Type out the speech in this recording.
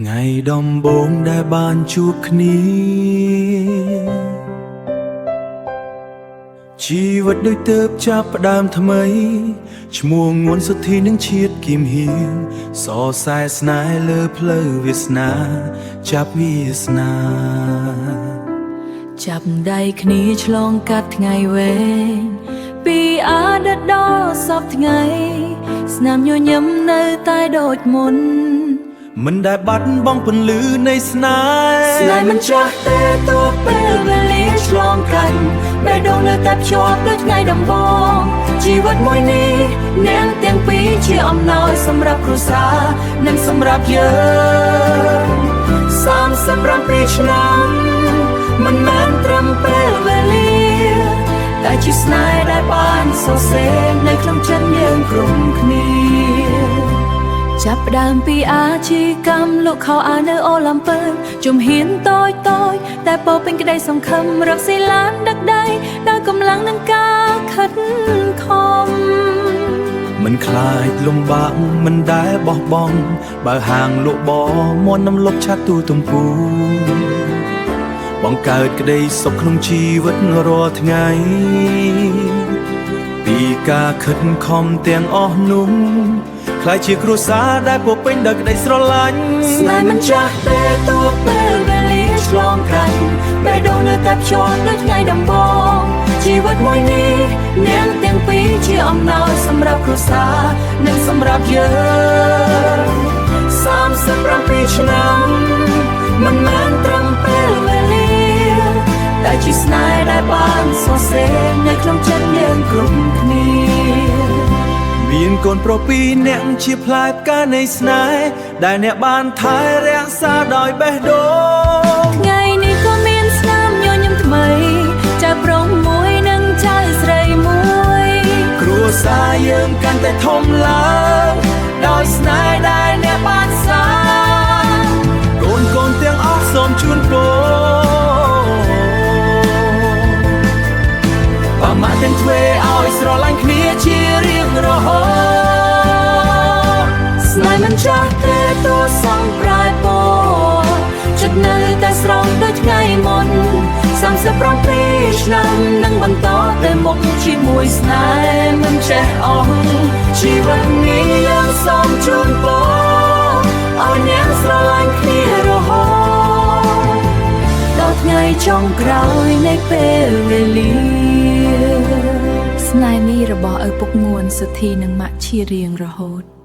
ថ្ងៃដំបូងដែលបានជួបគ្នាជីវិតដូចទើបចាប់ផ្ដើមថ្មីឈ្មោះងួនសុធីនឹងឈៀតគីមហៀងសរសែស្នេហ៍លើផ្លូវវាសនាចាប់វាសនាចាប់ដៃគ្នាឆ្លងកាត់ថ្ងៃវែងពីអតីតដល់សពថ្ងៃស្នាមញញឹមនៅតែដូចមុនមិនដែលបាត់បង់ពន្លឺនៃស្នេហ៍ស្នេហ៍មិនចាស់ទេទោះពេលវេលាឆ្លងកាត់បេះដូងនៅតែភ្ជាប់ដូចថ្ងៃដំបូងជីវិតមួយនេះអ្នកទាំងពីរជាអំណោយសម្រាប់គ្រួសារនិងសម្រាប់យើង37ឆ្នាំមិនមែនត្រឹមពេលវេលាតែជាស្នេហ៍ដែលបានសរសេរនៅក្នុងចិត្តយើងគ្រប់គ្នាចាប់ផ្ដើមពីអាជីកម្មលោកខោអានៅអូឡ িম্প ើជំហានតូចតែពោពេញក្តីសង្ឃឹមរកស៊ីឡានដឹកដៃដោយកម្លាំងនិងការខិតខំមិនខ្លាចលំបាកមិនដែលបោះបង់បើហាងលក់បមាន់នំលុបឆាត់ទូទំពូបង្កើតក្តីសុខក្នុងជីវិតរាល់ថ្ងៃពីការខិតខំទាំងអស់នោះខ្លាយជាគ្រួសារដែលពោពេញដោយក្តីស្រឡាញ់ស្នេហ៍មិនចាស់ទេទោះពេលវេលាឆ្លងកាត់បេះដូងនៅតែភ្ជាប់ដូចថ្ងៃដំបូងជីវិតមួយនេះអ្នកទាំងពីរជាអំណោយសម្រាប់គ្រួសារនិងសម្រាប់យើង37ឆ្នាំមិនមែនត្រឹមពេលវេលាតែជាស្នេហ៍ដែលបានសរសេរនៅក្នុងចិត្តយើងគ្រប់គ្នាមានកូនប្រុសពីរនាក់ជាផ្លែផ្កានៃស្នេហ៍ដែលអ្នកបានថែរក្សាដោយបេះដូងថ្ងៃនេះក៏មានស្នាមញញឹមថ្មីចៅប្រុសមួយនិងចៅស្រីមួយគ្រួសារយើងកាន់តែធំឡើងដោយស្នេហ៍ដែលអ្នកបានសាងកូនទាំងអស់សូមជូនពរបាម៉ាក់ទាំងទ្វេឲ្យស្រឡាញ់គ្នាជារៀងរហូតស្នេហ៍មិនចាស់ទេទោះសងប្រែពណ៌ចិត្តនៅតែស្រស់ដូចថ្ងៃមុន37ឆ្នាំនឹងបន្តទៅមុខជាមួយស្នេហ៍មិនចេះអស់ជីវិតនេះយើងសូមជូនពរឲ្យអ្នកស្រឡាញ់គ្នារហូតដល់ថ្ងៃចុងក្រោយនៃពេលវេលាស្នេហ៍នេះរបស់ឪពុកងួនសុធីនិងម៉ាក់ជារៀងរហូត